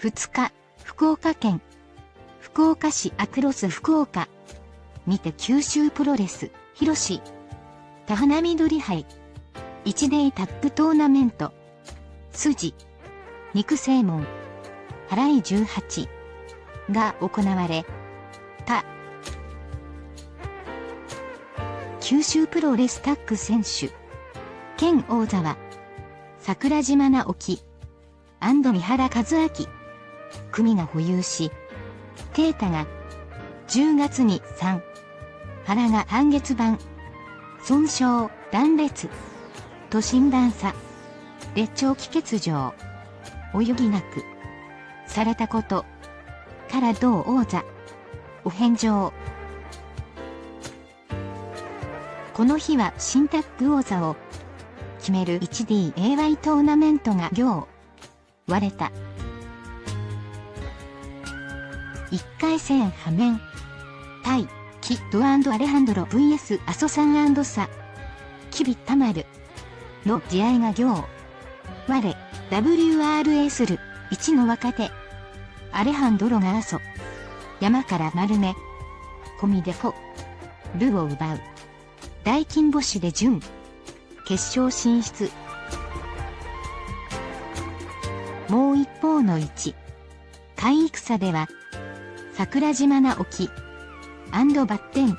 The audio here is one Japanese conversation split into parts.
2日、福岡県。福岡市アクロス福岡。見て九州プロレス、広し。田花緑杯。1デイタッグトーナメント。筋。肉正門。払い18。が行われた。九州プロレスタッグ選手。県王座は、桜島直樹。三原和明。組が保有し、啓太が10月に3、原が半月板、損傷、断裂と診断さ、列長期欠場、及ぎなく、されたことから同王座を返上。この日は新タッグ王座を決める 1DAY トーナメントが行われた。1回戦破面対キッド&アレハンドロ vs 阿蘇山&サキビタマルの試合が行われ WRS ル1の若手アレハンドロが阿蘇山から丸め込みでフォルを奪う大金星で準決勝進出。もう一方の1海戦では桜島直樹&バッテン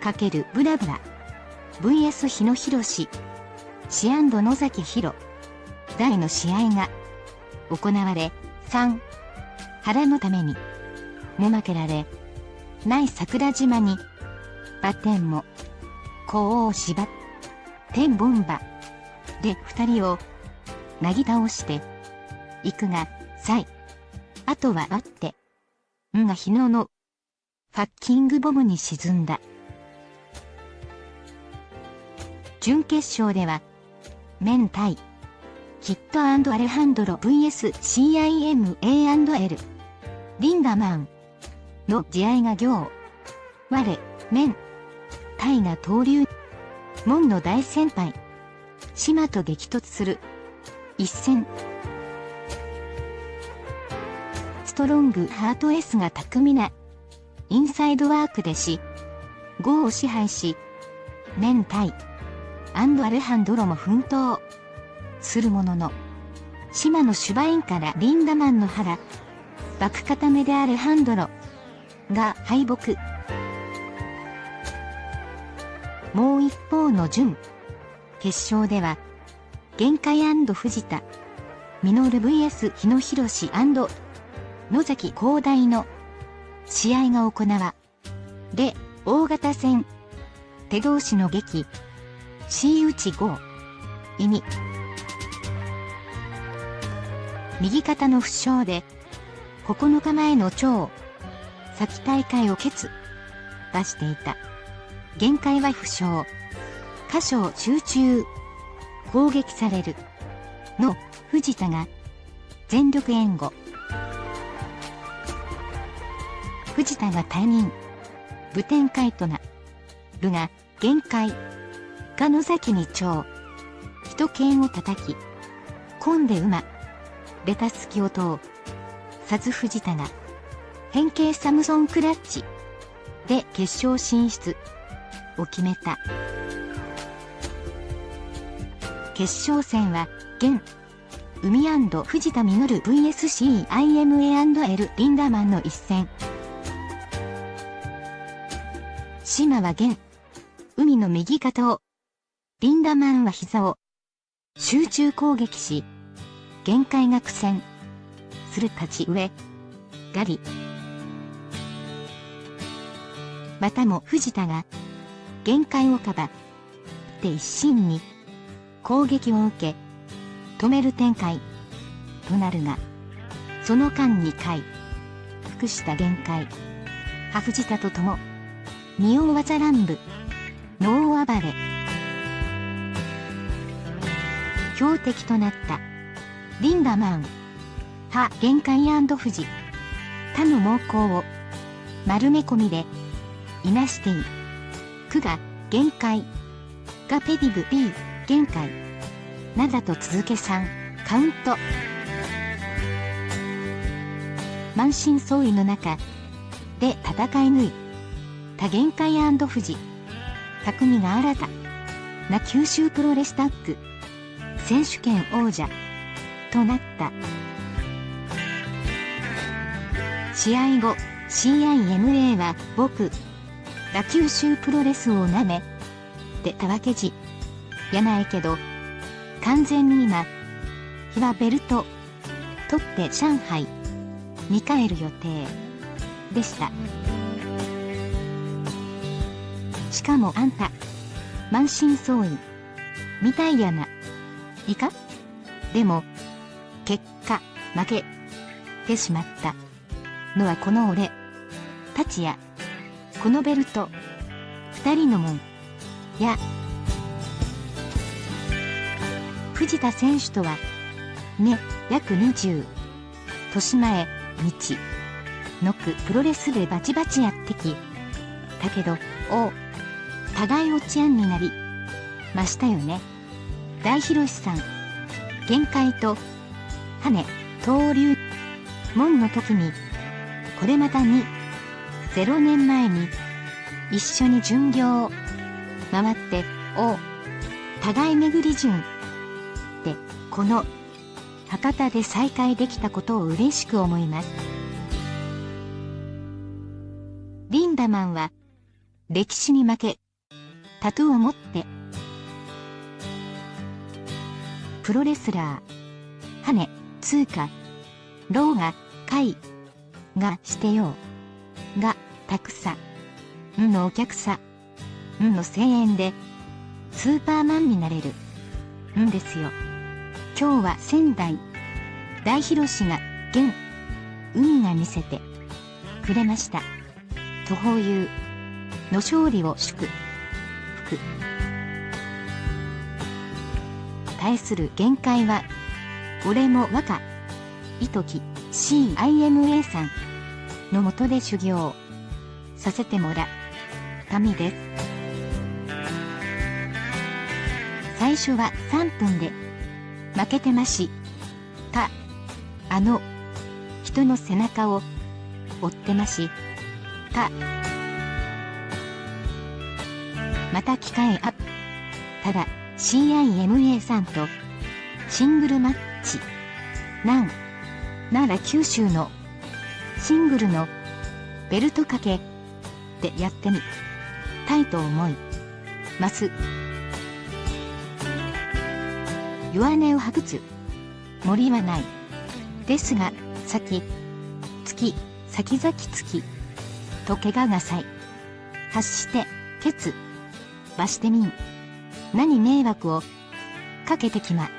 ×ブラブラ vs 日野博士シ&野崎弘大の試合が行われ3原のためにも負けられない桜島にバッテンも甲を縛ってボンバで2人をなぎ倒していくがあとはバッテンが日野のファッキングボムに沈んだ。準決勝ではメン対キッド&アレハンドロ vs CIMA&L リンダマンの試合が行われメン対が登竜門の大先輩島と激突する一戦。ストロングハート S が巧みなインサイドワークで5を支配しメン対アレハンドロも奮闘するものの島のシュバインからリンダマンの腹爆固めでアレハンドロが敗北。もう一方の準決勝では限界&藤田稔 vs 日野博野崎広大の試合が行われ大型戦手同士の激C打ち5意味右肩の負傷で9日前の超先大会を出していた限界は負傷箇所を集中攻撃されるの藤田が全力援護。藤田が退任武天会となるが限界が野崎に超一剣を叩き込んで馬レタスキを通さず藤田が変形サムソンクラッチで決勝進出を決めた。決勝戦は現海&藤田稔 vs CIMA&L リンダマンの一戦。島は現海の右肩をリンダマンは膝を集中攻撃し限界が苦戦する立ち上がり。またも藤田が限界をかばって一心に攻撃を受け止める展開となるがその間2回服した限界藤田とともに大技乱舞ノー暴れ標的となったリンダマン限界&藤他の猛攻を丸め込みでいなしていくが限界がペディブ B 限界などと続け3カウント満身創痍の中で戦い抜いた限界&富士匠が新たな九州プロレスタッグ選手権王者となった。試合後 CIMA は僕が九州プロレスをなめてたわけじやないけど完全に今日はベルト取って上海に帰る予定でした。しかもあんた満身創痍みたいやな。いか？でも結果負けてしまったのはこの俺たちや。このベルト二人のもんや。藤田選手とはね約20年前日のくプロレスでバチバチやってきだけど互い落ち合んになりましたよね。大広さん限界と羽登竜門の時にこれまた0年前に一緒に巡業を回って互い巡り順でこの博多で再会できたことを嬉しく思います。リンダマンは歴史に負けタトゥーを持ってプロレスラー羽通過ローが会がしてようがたくさんのお客さんの声援でスーパーマンになれるんですよ。今日は仙台大広が現海が見せてくれました。とほういうの勝利を祝福対する限界は俺も若い時 CIMA さんの下で修行させてもらった身です。最初は3分で負けてました人の背中を追ってましたまた機会あただ CIMA さんとシングルマッチなら九州のシングルのベルトかけでやってみたいと思います弱音を吐くつもりはないですが先々月と怪我が再発してケツばしてみん何迷惑をかけてきま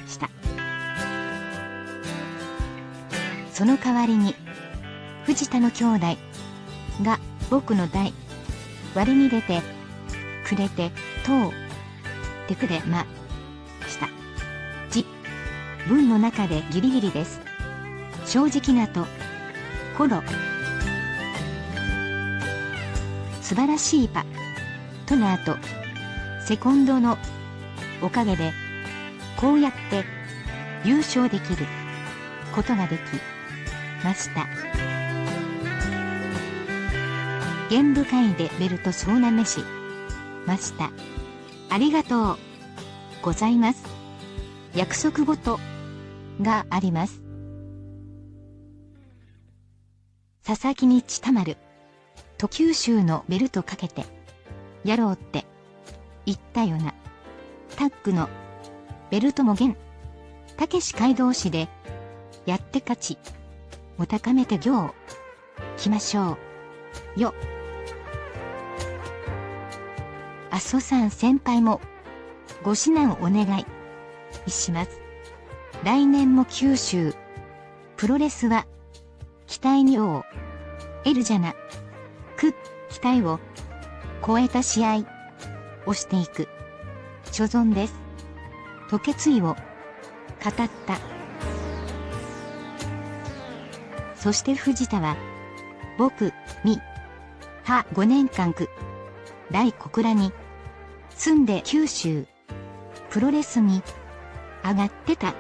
した。その代わりに藤田の兄弟が僕の代割に出てくれて通ってくれました自分の中でギリギリです。正直なところ素晴らしいパトナーとセコンドのおかげでこうやって優勝できることができました。玄武会でベルト総なめしました。ありがとうございます。約束事があります。佐々木にちたまると九州のベルトかけてやろうって言ったよな。タッグのベルトも現たけし街道市でやって勝ちを高めて行きましょうよ。阿蘇山先輩もご指南お願いします。来年も九州プロレスは期待に得るじゃなく期待を超えた試合をしていく所存ですと決意を語った。そして藤田は僕に5年間大小倉に住んで九州プロレスに上がってた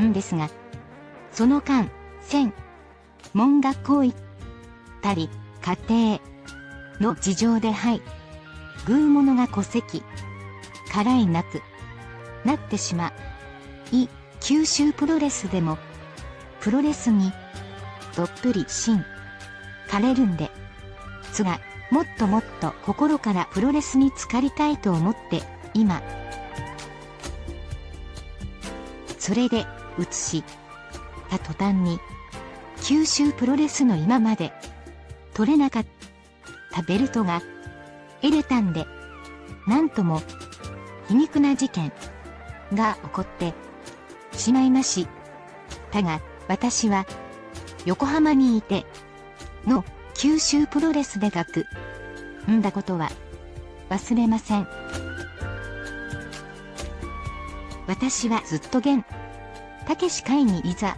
んですが、その間門学校行ったり、家庭の事情でぐうものが戸籍、辛いなくなってしまい、九州プロレスでも、プロレスにどっぷり心かれるんで、つが、もっともっと心からプロレスに浸かりたいと思って、今。それで、移した途端に、九州プロレスの今まで、取れなかったベルトが、得れたんで、なんとも、皮肉な事件が起こってしまいましたが、私は横浜にいての九州プロレスで学んだことは忘れません。私はずっとたけし会にいざ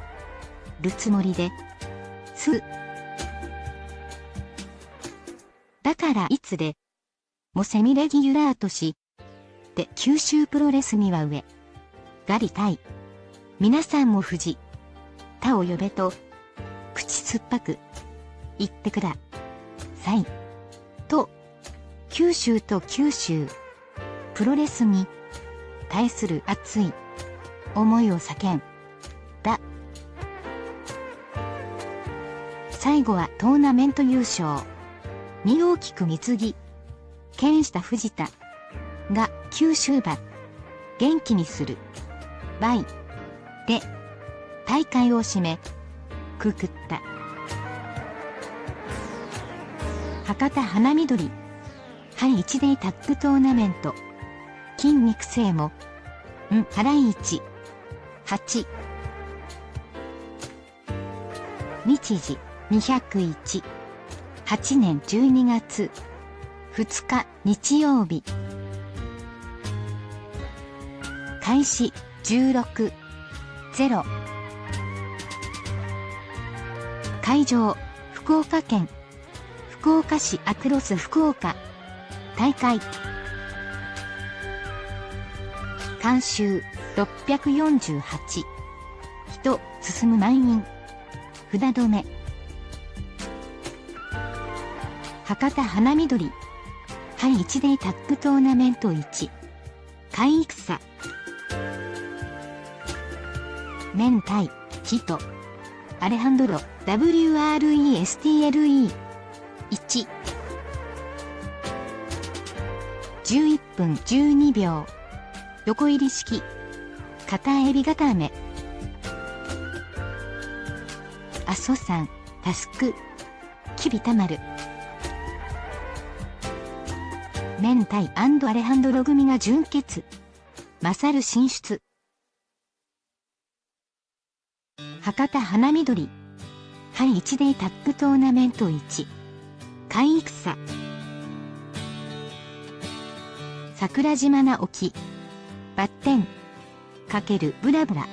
るつもりですだからいつでもセミレギュラーとして九州プロレスには上がりたい。皆さんも藤田を呼べと口酸っぱく言ってくださいと、九州と九州プロレスに対する熱い思いを叫んだ。最後はトーナメント優勝に大きく貢ぎ献した藤田が九州馬元気にするバイで大会を締めくくった。博多花緑一デイタッグトーナメント筋肉性も原市8日時201 8年12月2日日曜日開始16:0会場福岡県福岡市アクロス福岡大会観衆648人進む満員札止め博多花緑1デイタッグトーナメント1海戦明太キトアレハンドロ WRESTLE1 11分12秒横入り式片エビ固め阿蘇山タスクキビタマル明太&アレハンドロ組が準決勝る進出博多花緑1デイタッグトーナメント1海戦桜島直樹バッテン×ブラブラ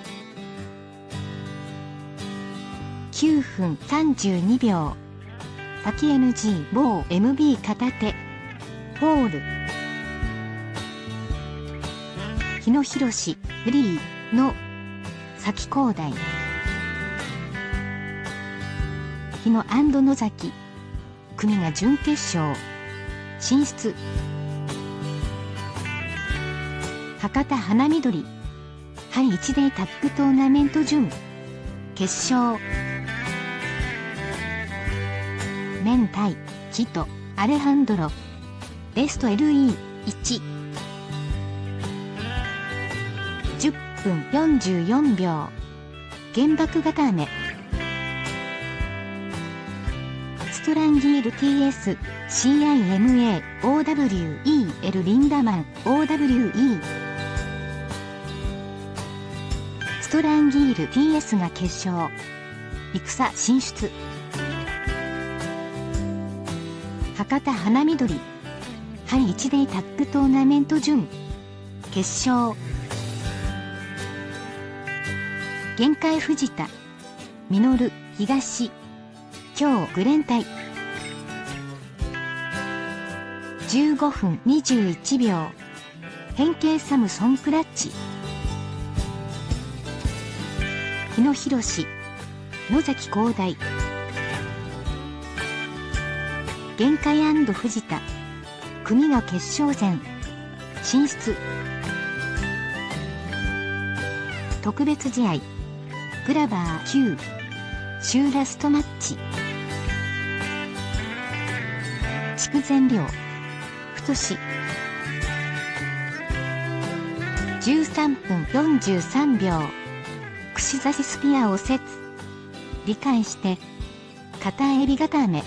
9分32秒先 NG 某 MB 片手フォール日野博士フリーの先高台日野&野崎組が準決勝進出博多花緑1デイタッグトーナメント準決勝明太キトアレハンドロベスト LE1 10分44秒原爆固めストランギール TS CIMA OWEL リンダマン OWE ストランギール TS が決勝戦進出博多花緑1デイタッグトーナメント準決勝限界藤田実東今日グレン隊15分21秒変形サムソンクラッチ日野博士野崎広大玄海&藤田組が決勝戦進出。特別試合グラバー9週ラストマッチ。筑前寮太し13分43秒串刺しスピアを設理解して片エビ固め。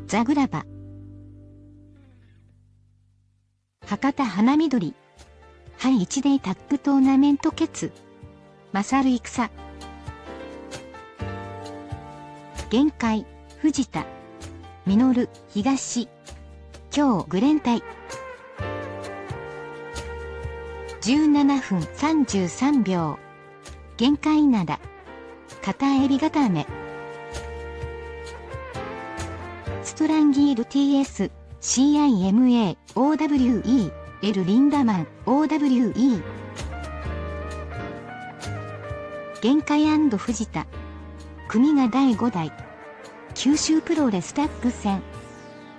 ザグラバ博多花緑はい1デイタッグトーナメント決勝戦。玄海藤田実東今日グレン隊17分33秒玄海灘片エビ固め。ストランギール TS CIMA OWE L リンダマン OWE 玄海&藤田組が第5代九州プロレスタッグ戦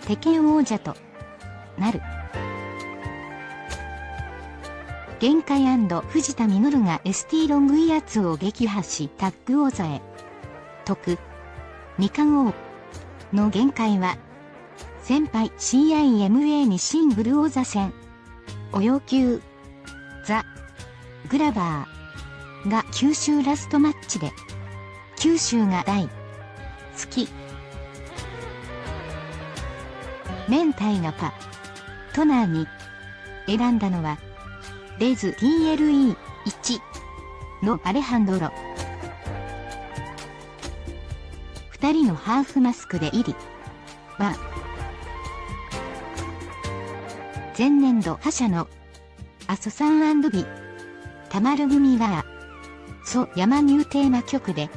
敵剣王者となる。玄海&藤田実が ST ロングイヤツを撃破しタッグ王座へ。特二冠王の玄海は先輩 CIMA にシングル王座戦を要求。ザ・グラバーが九州ラストマッチで九州が大好き。明太がパトナーに選んだのはレズ TLE1 のアレハンドロ。2人のハーフマスクで入りは前年度覇者の阿蘇さん&ビたまる組が蘇山ニューテーマ曲で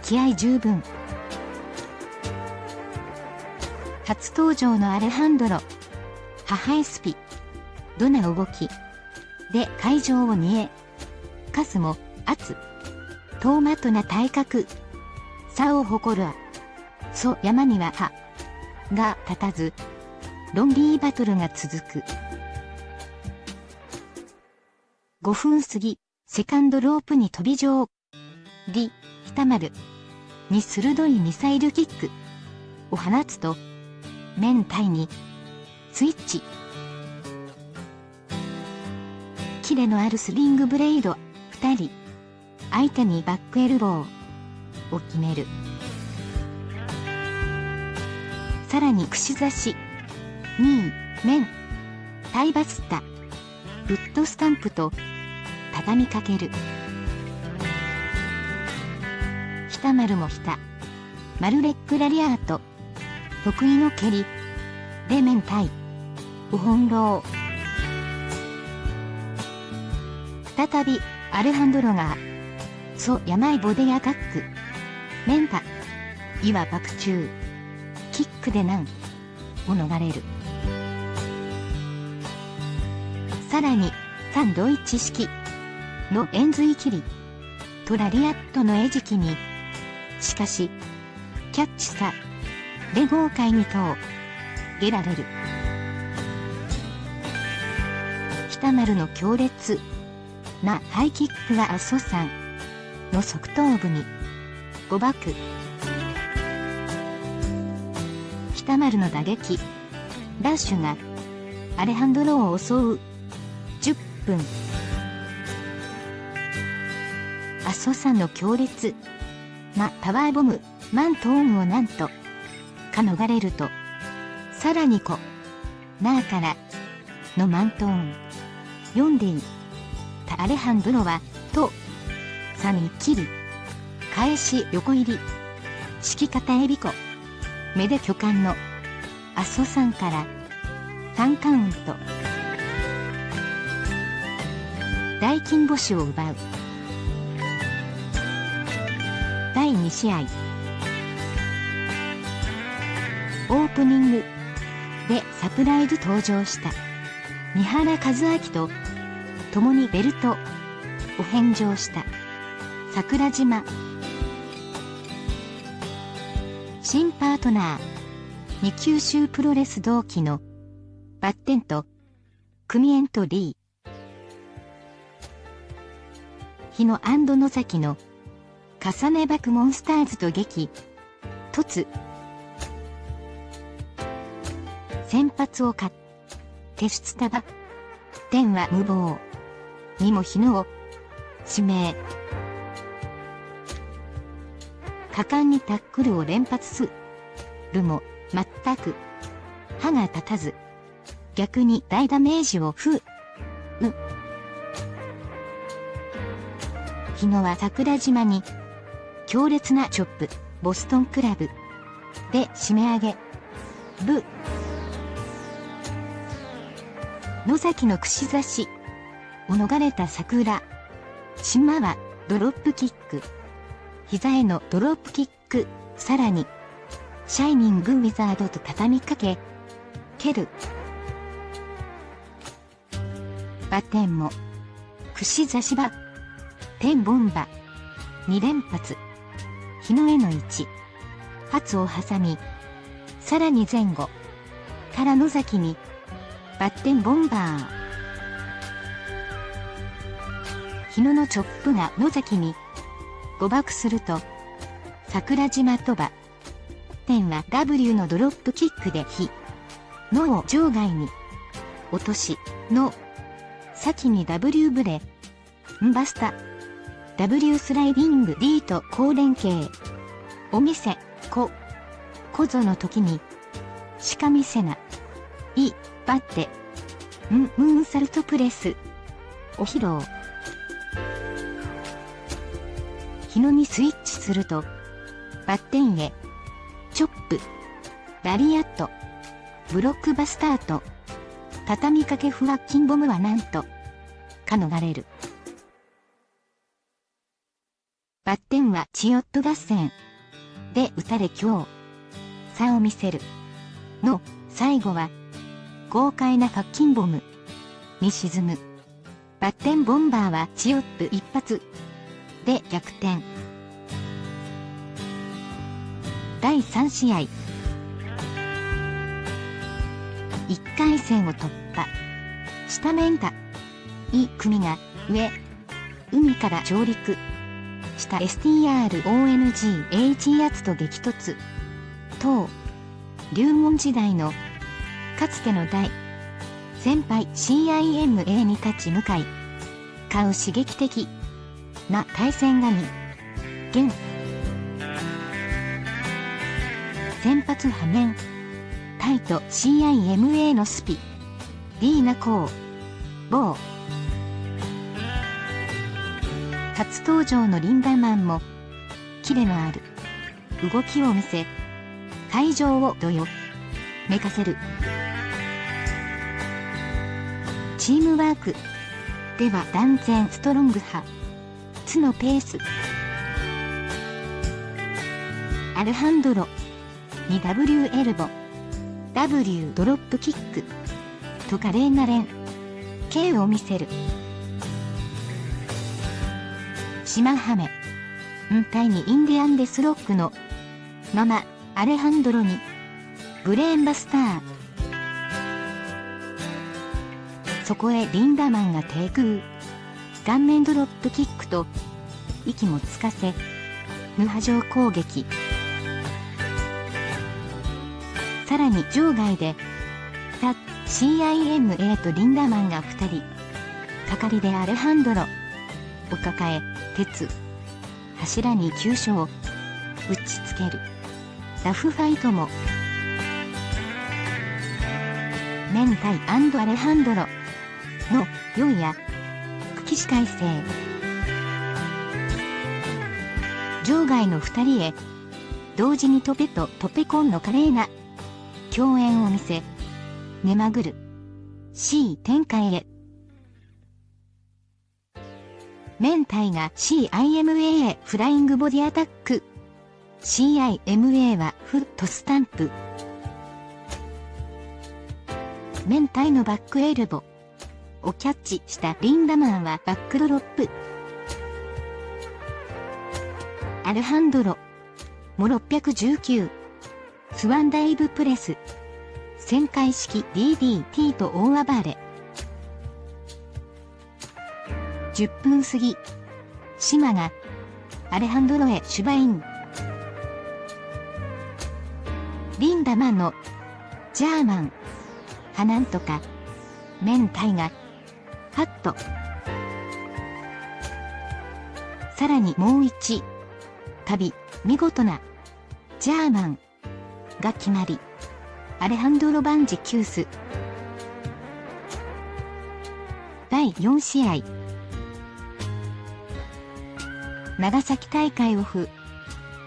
気合十分。初登場のアレハンドロ母エスピどな動きで会場を煮えかすも圧トーマトな体格差を誇る蘇山には歯が立たずロンリーバトルが続く。5分過ぎセカンドロープに飛び乗りひたまるに鋭いミサイルキックを放つと明太にスイッチ。キレのあるスリングブレイド2人相手にバックエルボーを決める。さらに串刺し2位面タイバスタフットスタンプと畳みかける。ひたまるもひたマルレックラリアート得意の蹴りで明太を翻弄。再びアレハンドロが蘇山井ボディアタックメンタいわば爆中キックで難を逃れる。さらにサンドイッチ式の円髄切りとラリアットの餌食にしかしキャッチさで豪快にとげられる。ひたまるの強烈なハイキックは阿蘇山の側頭部に誤爆。ひたまるの打撃ラッシュがアレハンドロを襲う。10分阿蘇山の強烈なパワーボムマントーンをなんとか逃れるとさらにナーからのマントーン読んでいたアレハンドロはと3に切り返し横入り敷き方エビコ目で巨漢の阿蘇山から3カウント大金星を奪う。第2試合オープニングでサプライズ登場した三原和明と共にベルトを返上した桜島新パートナー。2九州プロレス同期のバッテンと組エントリー。日野&野崎の重ね爆モンスターズと激突。先発を勝って出たバッテンは無謀にも日野を指名。果敢にタックルを連発するも全く歯が立たず、逆に大ダメージを負う。日野は桜島に強烈なチョップ、ボストンクラブで締め上げる。野崎の串刺しを逃れた桜島はドロップキック、膝へのドロップキック、さらにシャイニングウィザードと畳みかけ蹴る。バッテンも串刺しバッテンボンバ2連発。日野への1発を挟み、さらに前後から野崎にバッテンボンバー。日野のチョップが野崎に誤爆すると、桜島とバッテンは W のドロップキックで日野を場外に落とし、の先に W ブレンバスタ W スライディング D と高連携を見せ、小僧の時にしか見せないバッテムーンサルトプレスを披露。日野にスイッチすると、バッテンへチョップラリアットブロックバスターと畳みかけフワッキンボムはなんとか逃れる。バッテンはチヨット合戦で打たれ強さを見せる。の最後は豪快なファッキンボムに沈む。バッテンボンバーはチヨップ一発で逆転。第3試合。1回戦を突破したメンタイ組が海から上陸した STRONGH やつと激突。当龍門時代のかつての大先輩 CIMA に立ち向かい買う刺激的な対戦が2現。先発破面タイと CIMA のスピディーナコーボー。初登場のリンダマンもキレのある動きを見せ会場をどよめかせる。チームワークでは断然ストロング派ツのペース。アルハンドロに W エルボ W ドロップキックと華麗な連携を見せる。島ハメ対にインディアンデスロックのままアレハンドロにブレーンバスター。そこへリンダマンが低空顔面ドロップキックと息もつかせ無波状攻撃。さらに場外でCIMA とリンダマンが2人かかりでアレハンドロを抱え鉄柱に急所を打ちつけるラフファイトも。メンタイ&アレハンドロの4や起死回生。場外の2人へ同時にトペとトペコンの華麗な共演を見せ目まぐる C 展開へ。メンタイが CIMA へフライングボディアタック。CIMA はフットスタンプ。メンタイのバックエルボをキャッチしたリンダマンはバックドロップ。アルハンドロも619スワンダイブプレス。旋回式 DDT と大暴れ。10分過ぎ。島がアレハンドロへシュバイン。リンダマンのジャーマン。なんとか。明太がハット。さらにもう一旅、見事なジャーマンが決まり、アレハンドロ・バンジキュース。第4試合。長崎大会オフ。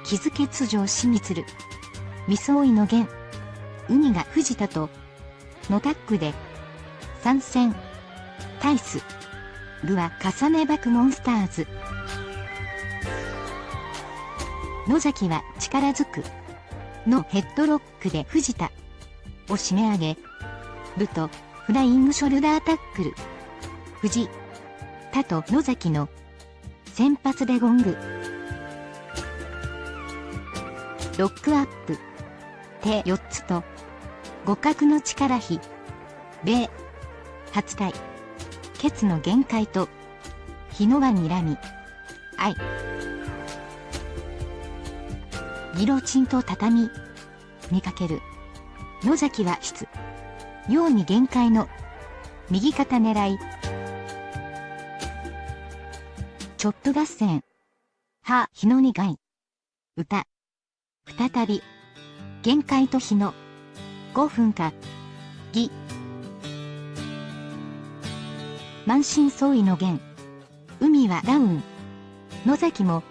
木津欠場しみつる。未相違の弦。海が藤田とのタッグで参戦。タイス。ルは重ねバクモンスターズ。野崎は力づくのヘッドロックで藤田を締め上げ、ルとフライングショルダータックル。藤田と野崎の先発でゴング。ロックアップ。手4つと互角の力比。米初対。ケツの限界と日の輪にらみ。愛。ギロチンと畳にかける。野崎は質。ように限界の右肩狙い。チョップ合戦。日の苦い。歌。再び。限界と日の5分か。義。満身創痍の弦。海はダウン。野崎も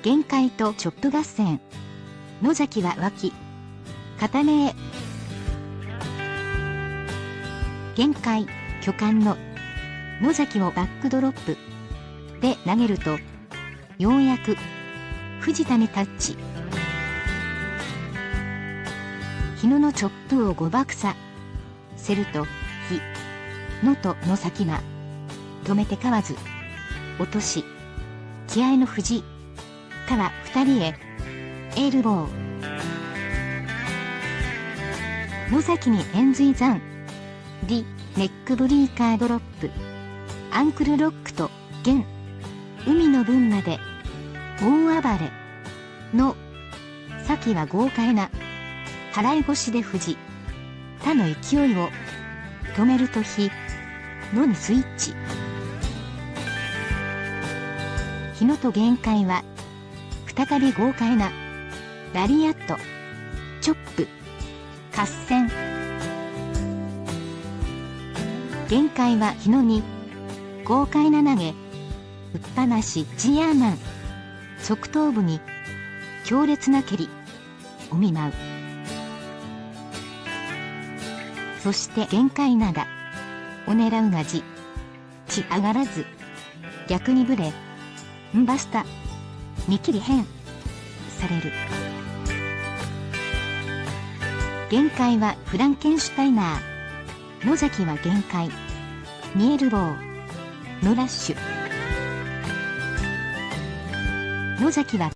限界とチョップ合戦。野崎は脇。片目へ。限界、巨漢の野崎をバックドロップで投げると、ようやく藤田にタッチ。日野のチョップを誤爆させると、日野と野崎が止めてかわず落とし、気合の藤田は二人へエルボー。野崎に円髄山リネックブリーカードロップ。アンクルロックと弦。海の分まで大暴れの先は豪快な払い腰で藤田の勢いを止めると日野にスイッチ。日野と限界は再び豪快なラリアットチョップ合戦。限界は日野に豪快な投げ打っぱなし。ジヤーマン側頭部に強烈な蹴りを見舞う。そして限界灘を狙うが地上がらず、逆にブレンバスタ見切り変される。限界はフランケンシュタイナー。野崎は限界ニエルボーのラッシュ。野崎は